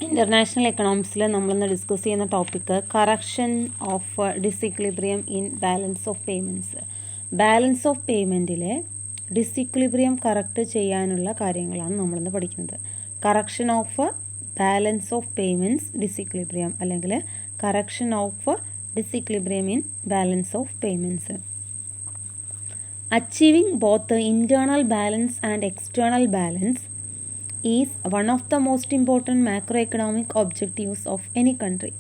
International എക്കണോമിക്സിൽ നമ്മളിന്ന് discuss ചെയ്യുന്ന topic correction of disequilibrium in balance of payments. Balance of പേയ്മെൻറ്റിലെ disequilibrium correct ചെയ്യാനുള്ള കാര്യങ്ങളാണ് നമ്മളിന്ന് പഠിക്കുന്നത്. Correction of balance of payments disequilibrium അല്ലെങ്കിൽ correction of disequilibrium in balance of payments. Achieving both the internal balance and external balance is one of the most important macroeconomic objectives of any country.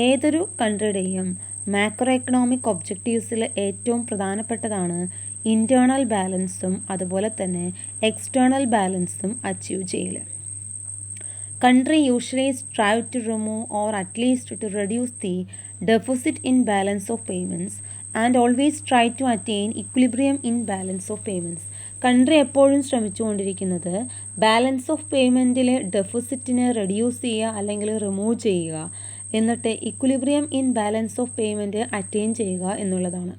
ഏതൊരു കൺട്രിയുടെയും macro economic ഒബ്ജക്റ്റീവ്സിൽ ഏറ്റവും പ്രധാനപ്പെട്ടതാണ് internal ബാലൻസും അതുപോലെ തന്നെ external ബാലൻസും achieve ചെയ്യൽ. Country usually strive to remove or at least to reduce the deficit in balance of payments and always try to attain equilibrium in balance of payments. Country എപ്പോഴും ശ്രമിച്ചുകൊണ്ടിരിക്കുന്നത് balance of പേയ്മെൻറ്റിലെ ഡെഫിസിറ്റിനെ reduce ചെയ്യുക അല്ലെങ്കിൽ remove ചെയ്യുക, എന്നിട്ട് equilibrium in balance of payment attain ചെയ്യുക എന്നുള്ളതാണ്.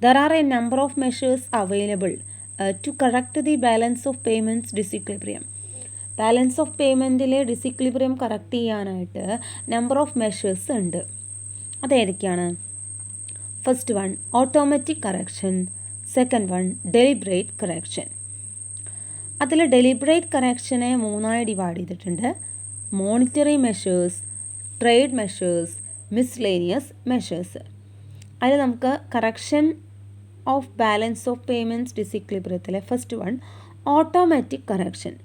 There are a number of measures available to correct the balance of payments disequilibrium. Balance of പേയ്മെൻറ്റിലെ disequilibrium correct ചെയ്യാനായിട്ട് നമ്പർ ഓഫ് മെഷേഴ്സ് ഉണ്ട്. അതേതൊക്കെയാണ്? First one automatic correction, second one deliberate correction. അതിൽ deliberate കറക്ഷനെ മൂന്നായി divide ചെയ്തിട്ടുണ്ട്: monetary measures, trade measures, miscellaneous measures. അതിൽ നമുക്ക് correction of balance of payments ഡിസിക്വിലിബ്രിയത്തിലെ first one automatic correction.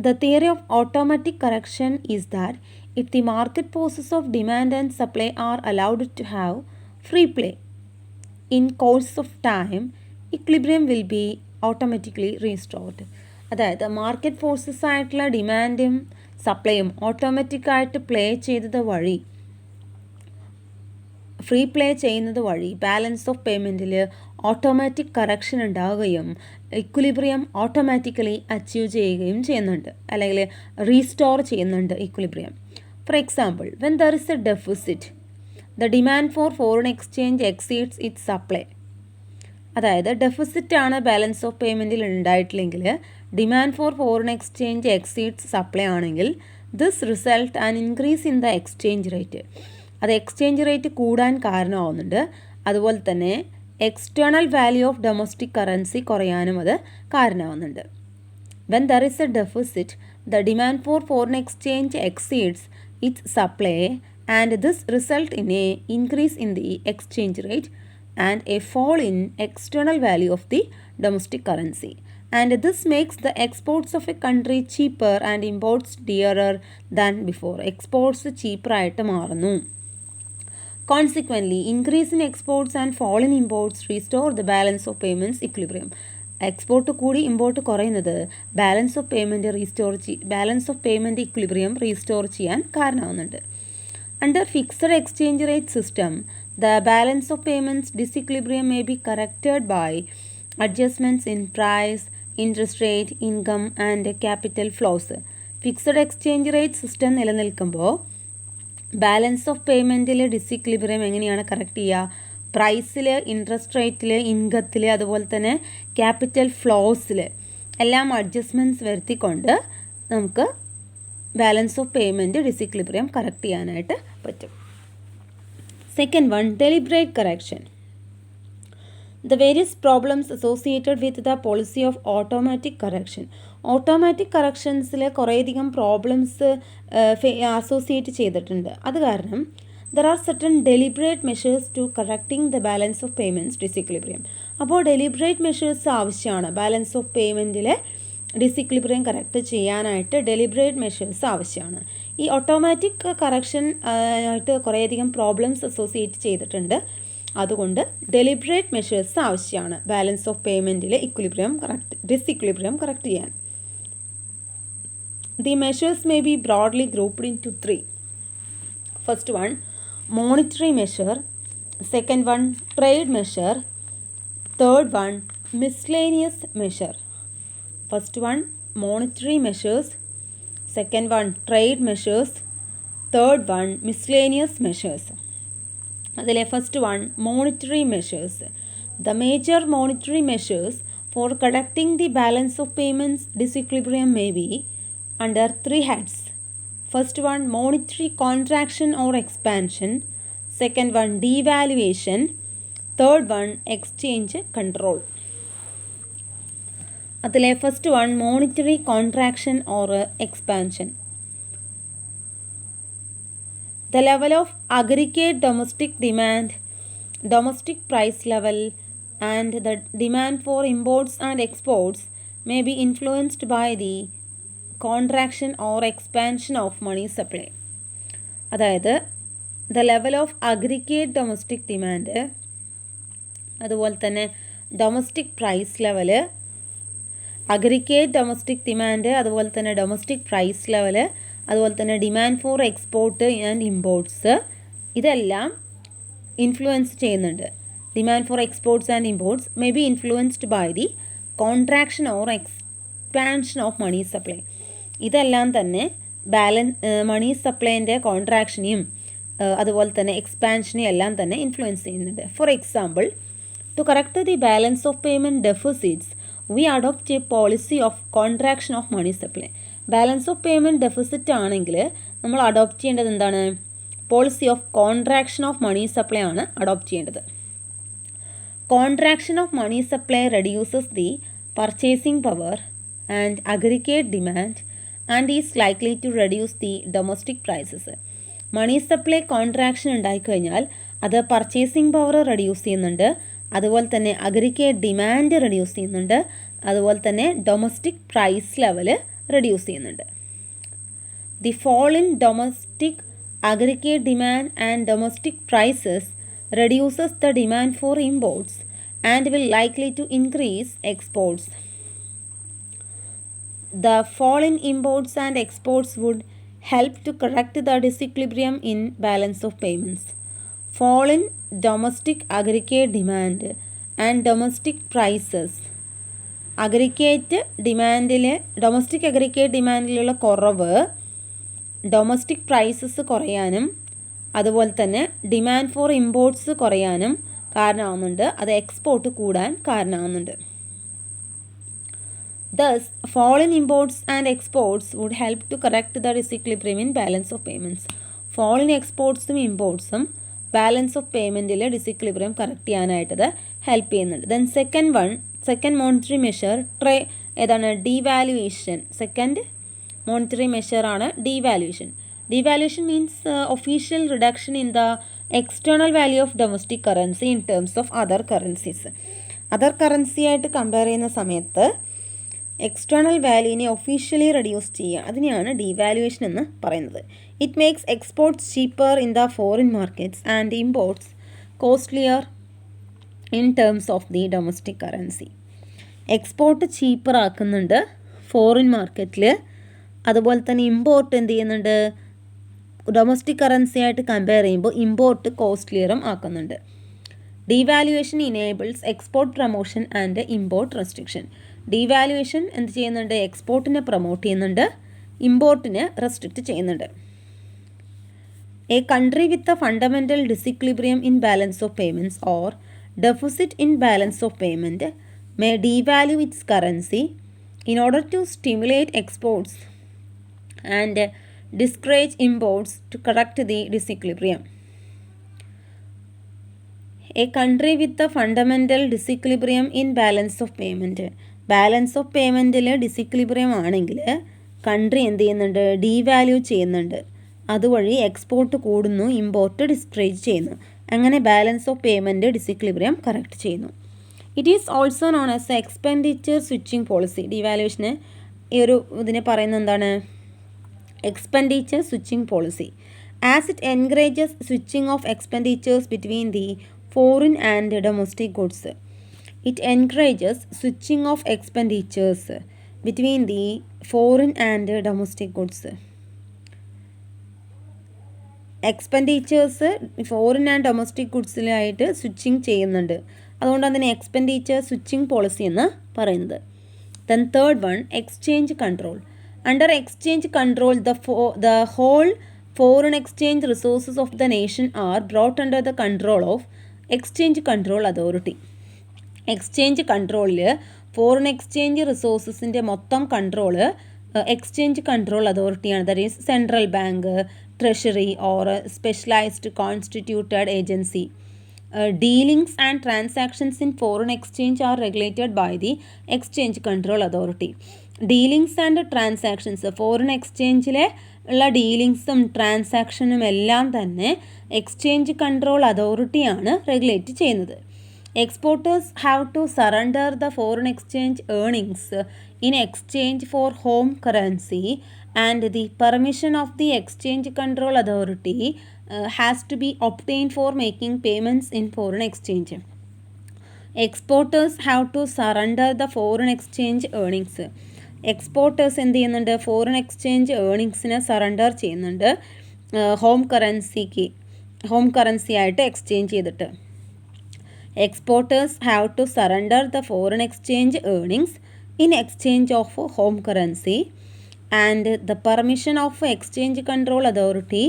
The theory of automatic correction is that if the market forces of demand and supply are allowed to have free play, in course of time, equilibrium will be automatically restored. അതായത് market forces ആയിട്ടുള്ള ഡിമാൻഡും സപ്ലൈയും ഓട്ടോമാറ്റിക്കായിട്ട് play ചെയ്തത് വഴി, free play ചെയ്യുന്നത് വഴി balance of പേയ്മെൻറ്റിൽ automatic correction ഉണ്ടാവുകയും ഇക്വിലിബ്രിയം ഓട്ടോമാറ്റിക്കലി അച്ചീവ് ചെയ്യുകയും ചെയ്യുന്നുണ്ട്, അല്ലെങ്കിൽ റീസ്റ്റോർ ചെയ്യുന്നുണ്ട് equilibrium. For example, when there is a deficit, the demand for foreign exchange exceeds its supply. അതായത് ഡെഫിസിറ്റാണ് ബാലൻസ് ഓഫ് പേയ്മെൻറ്റിൽ ഉണ്ടായിട്ടില്ലെങ്കിൽ demand for foreign exchange exceeds supply ആണെങ്കിൽ this result an increase in the exchange rate. അത് exchange rate കൂടാൻ കാരണമാവുന്നുണ്ട്. അതുപോലെ തന്നെ external value of domestic currency കുറയാനും അത് കാരണമാവുന്നുണ്ട്. When there is a deficit, the demand for foreign exchange exceeds its supply and this result in a increase in the exchange rate and a fall in external value of the domestic currency. And this makes the exports of a country cheaper and imports dearer than before. Exports ചീപ്പറായിട്ട് മാറുന്നു. Consequently, increase in exports and fall in imports restore the balance of payments equilibrium. Export കൂടി import കുറയുന്നത് balance of payment equilibrium restore ചെയ്യാൻ കാരണമാവുന്നുണ്ട്. Under fixed exchange rate system, the balance of payments disequilibrium may be corrected by adjustments in price, interest rate, income and capital flows. Fixed exchange rate system നിലനിൽക്കുമ്പോൾ balance of പേയ്മെൻറ്റിൽ disequilibrium എങ്ങനെയാണ് correct ചെയ്യുക? പ്രൈസിൽ, interest റേറ്റിൽ, ഇൻകത്തിൽ, അതുപോലെ തന്നെ capital ഫ്ലോസിൽ എല്ലാം adjustments വരുത്തിക്കൊണ്ട് നമുക്ക് balance of payment disequilibrium correct ചെയ്യാനായിട്ട് പറ്റും. Second one deliberate correction. The various problems associated with the policy of automatic correction. Automatic കറക്ഷൻസിൽ കുറേയധികം പ്രോബ്ലംസ് അസോസിയേറ്റ് ചെയ്തിട്ടുണ്ട്. അത് കാരണം there are certain deliberate measures to correcting the balance of payments disequilibrium. അപ്പോൾ ഡെലിബ്രേറ്റ് measures ആവശ്യമാണ്. Balance of പേയ്മെൻറ്റിലെ disequilibrium correct ചെയ്യാനായിട്ട് ഡെലിബ്രേറ്റ് measures ആവശ്യമാണ്. ഈ ഓട്ടോമാറ്റിക് കറക്ഷൻ ആയിട്ട് കുറേയധികം പ്രോബ്ലംസ് അസോസിയേറ്റ് ചെയ്തിട്ടുണ്ട്. അതുകൊണ്ട് ഡെലിബ്രേറ്റ് മെഷേഴ്സ് ആവശ്യമാണ് ബാലൻസ് ഓഫ് പേയ്മെൻറ്റിലെ ഡിസിക്വിലിബ്രിയം കറക്റ്റ് ചെയ്യാൻ. The measures may be broadly grouped into 3. First one monetary measure, second one trade measure, third one miscellaneous measure. First one monetary measures, second one trade measures, third one miscellaneous measures. അതിലെ first one monetary measures. The major monetary measures for correcting the balance of payments disequilibrium may be under 3 heads. First one, monetary contraction or expansion. Second one, devaluation. Third one, exchange control. അതിലെ first one monetary contraction or expansion. The level of aggregate domestic demand, domestic price level, and the demand for imports and exports may be influenced by the contraction or expansion of money supply. അതായത് the level of aggregate domestic demand, അതുപോലെ തന്നെ domestic price level, aggregate domestic demand, അതുപോലെ തന്നെ domestic price level, അതുപോലെ തന്നെ demand for export and imports, ഇതെല്ലാം influence ചെയ്യുന്നുണ്ട്. Demand for exports and imports may be influenced by the contraction or expansion of money supply. ഇതെല്ലാം തന്നെ മണി സപ്ലൈൻ്റെ കോൺട്രാക്ഷനെയും അതുപോലെ തന്നെ എക്സ്പാൻഷനെയും എല്ലാം തന്നെ ഇൻഫ്ലുവൻസ് ചെയ്യുന്നുണ്ട്. For example, to correct the balance of payment deficits we adopt a policy of contraction of money supply. Balance of payment deficit ആണെങ്കിൽ നമ്മൾ adopt ചെയ്യേണ്ടത് എന്താണ്? Policy of contraction of money supply ആണ് അഡോപ്റ്റ് ചെയ്യേണ്ടത്. Contraction of money supply reduces the purchasing power and aggregate demand and is likely to reduce the domestic prices. Money supply contraction ഉണ്ടായിക്കഴിഞ്ഞാൽ അത് purchasing power reduce ചെയ്യുന്നുണ്ട്, അതുപോലെ തന്നെ aggregate demand reduce ചെയ്യുന്നുണ്ട്, അതുപോലെ തന്നെ ഡൊമസ്റ്റിക് പ്രൈസ് ലെവൽ റെഡ്യൂസ് ചെയ്യുന്നുണ്ട്. The fall in domestic aggregate demand and domestic prices reduces the demand for imports and will likely to increase exports. The fall in imports and exports would help to correct the disequilibrium in balance of payments. Fall in domestic aggregate demand and domestic prices. Aggregate ഡിമാൻഡിൽ domestic aggregate ഡിമാൻഡിലുള്ള കുറവ് domestic prices കുറയാനും അതുപോലെ തന്നെ demand for imports കുറയാനും കാരണമാവുന്നുണ്ട്. അത് export കൂടാൻ കാരണമാവുന്നുണ്ട്. Thus, fall in imports and exports would help to correct the disequilibrium in balance of payments. Fall in exportsഉം ഇമ്പോർട്ട്സും ബാലൻസ് ഓഫ് പേയ്മെൻറ്റിൽ ഡിസിക്ലിബ്രിയം കറക്റ്റ് ചെയ്യാനായിട്ടത് ഹെൽപ്പ് ചെയ്യുന്നുണ്ട്. ദെൻ സെക്കൻഡ് മോണിറ്ററി മെഷർ ഏതാണ്? Devaluation. Second monetary മെഷറാണ് devaluation. Devaluation means official reduction in the external value of domestic currency in terms of other currencies. Other currency ആയിട്ട് compare ചെയ്യുന്ന സമയത്ത് external വാല്യൂവിനെ officially reduce ചെയ്യുക, അതിനെയാണ് devaluation എന്ന് പറയുന്നത്. It makes exports cheaper in the foreign markets and imports costlier in terms of the domestic currency. Export cheaper ആക്കുന്നുണ്ട് foreign മാർക്കറ്റിൽ, അതുപോലെ തന്നെ ഇമ്പോർട്ട് എന്ത് ചെയ്യുന്നുണ്ട്? ഡൊമസ്റ്റിക് കറൻസി ആയിട്ട് കമ്പയർ ചെയ്യുമ്പോൾ ഇമ്പോർട്ട് കോസ്റ്റ്ലിയറും ആക്കുന്നുണ്ട്. Devaluation enables export promotion and import restriction. Devaluation എന്ത് ചെയ്യുന്നുണ്ട്? എക്സ്പോർട്ടിനെ പ്രൊമോട്ട് ചെയ്യുന്നുണ്ട്, ഇമ്പോർട്ടിനെ റെസ്ട്രിക്റ്റ് ചെയ്യുന്നുണ്ട്. A country with a fundamental disequilibrium in balance of payments or deficit in balance of payment may devalue its currency in order to stimulate exports and discourage imports to correct the disequilibrium. A country with a fundamental disequilibrium in balance of payment. Balance of പേയ്മെൻറ്റിൽ disequilibrium ആണെങ്കിൽ country എന്ത് ചെയ്യുന്നുണ്ട്? ഡീവാല്യൂ ചെയ്യുന്നുണ്ട്. അതുവഴി export കൂടുന്നു, import discourage ചെയ്യുന്നു. അങ്ങനെ balance of payment disequilibrium correct ചെയ്യുന്നു. It is also known as a expenditure switching policy. ഡീവാലുവേഷന് ഈ ഒരു ഇതിനെ പറയുന്നത് എന്താണ്? Expenditure switching policy, as it encourages switching of expenditures between the foreign and domestic goods. It encourages switching of expenditures between the foreign and domestic goods. Expenditures foreign and domestic ഗുഡ്സിലായിട്ട് switching ചെയ്യുന്നുണ്ട്. അതുകൊണ്ട് അതിന് expenditure switching policy എന്ന് പറയുന്നത്. Then third one, exchange control. Under exchange control, the whole foreign exchange resources of the nation are brought under the control of Exchange Control Authority. Exchange കൺട്രോളിൽ foreign exchange റിസോഴ്സസിൻ്റെ മൊത്തം control exchange control അതോറിറ്റിയാണ്. That is central bank, treasury or specialised constituted agency. Dealings and transactions in foreign exchange are regulated by the Exchange Control Authority. Dealings and transactions, foreign എക്സ്ചേഞ്ചിലെ ഉള്ള ഡീലിങ്സും ട്രാൻസാക്ഷനും എല്ലാം തന്നെ exchange control അതോറിറ്റിയാണ് regulate ചെയ്യുന്നത്. Exporters have to surrender the foreign exchange earnings in exchange for home currency and the permission of the exchange control authority has to be obtained for making payments in foreign exchange. Exporters have to surrender the foreign exchange earnings. Exporters എന്ത് ചെയ്യുന്നുണ്ട്? Foreign exchange ഏർണിങ്സിനെ surrender ചെയ്യുന്നുണ്ട് home currency ആയിട്ട് exchange ചെയ്തിട്ട്. Exporters have to surrender the foreign exchange earnings in exchange of home currency and the permission of exchange control authority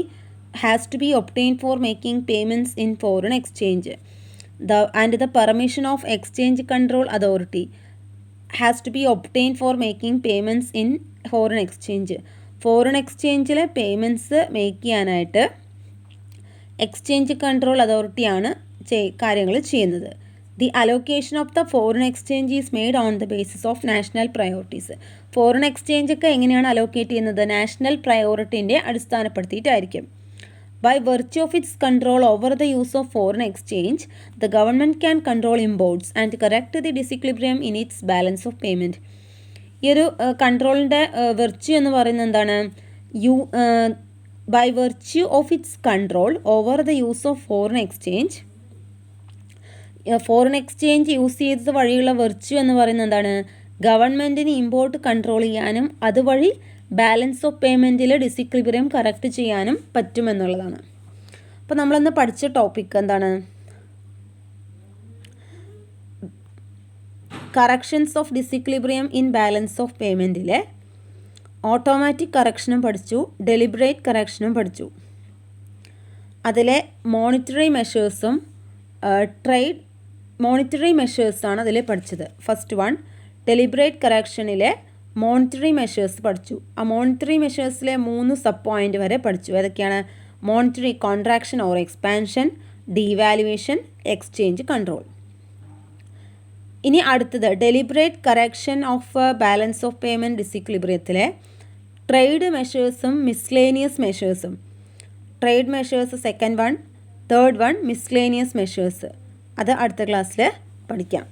has to be obtained for making payments in foreign exchange. The permission of exchange control authority has to be obtained for making payments in foreign exchange. Foreign എക്സ്ചേഞ്ചിലെ payments make ചെയ്യാനായിട്ട് exchange control അതോറിറ്റിയാണ് കാര്യങ്ങൾ ചെയ്യുന്നത്. The allocation of the foreign exchange is made on the basis of national priorities. Foreign exchange ഒക്കെ എങ്ങനെയാണ് allocate ചെയ്യുന്നത്? National പ്രയോറിറ്റീൻ്റെ അടിസ്ഥാനപ്പെടുത്തിയിട്ടായിരിക്കും. By virtue of its control over the use of foreign exchange, the government can control imports and correct the disequilibrium in its balance of payment. ഈ ഒരു കൺട്രോളിൻ്റെ virtue എന്ന് പറയുന്നത് എന്താണ്? By virtue of its control over the use of foreign exchange use ചെയ്തത് വഴിയുള്ള virtue എന്ന് പറയുന്നത് എന്താണ്? ഗവൺമെൻറ്റിന് ഇമ്പോർട്ട് കൺട്രോൾ ചെയ്യാനും അതുവഴി ബാലൻസ് ഓഫ് പേയ്മെൻറ്റിൽ ഡിസിക്ലിബ്രിയം കറക്റ്റ് ചെയ്യാനും പറ്റുമെന്നുള്ളതാണ്. അപ്പോൾ നമ്മളിന്ന് പഠിച്ച ടോപ്പിക് എന്താണ്? Corrections of disequilibrium in balance of പേയ്മെൻറ്റിലെ ഓട്ടോമാറ്റിക് കറക്ഷനും പഠിച്ചു, ഡെലിബറേറ്റ് കറക്ഷനും പഠിച്ചു. അതിലെ മോണിറ്ററി മെഷേഴ്സും മോണിറ്ററി മെഷേഴ്സാണ് അതിൽ പഠിച്ചത്. ഫസ്റ്റ് വൺ ഡെലിബറേറ്റ് കറക്ഷനിലെ മോണിറ്ററി മെഷേഴ്സ് പഠിച്ചു. ആ മോണിറ്ററി മെഷേഴ്സിലെ 3 സബ് പോയിൻ്റ് വരെ പഠിച്ചു. ഏതൊക്കെയാണ്? Monetary contraction or expansion, devaluation, exchange control. ഇനി അടുത്തത് deliberate correction of balance of payment ഡിസിക്ലിബ്രിയത്തിലെ ട്രേഡ് മെഷേഴ്സും മിസ്ലേനിയസ് മെഷേഴ്സും. Trade measures second one, third one miscellaneous measures. അത് അടുത്ത ക്ലാസ്സിൽ പഠിക്കാം.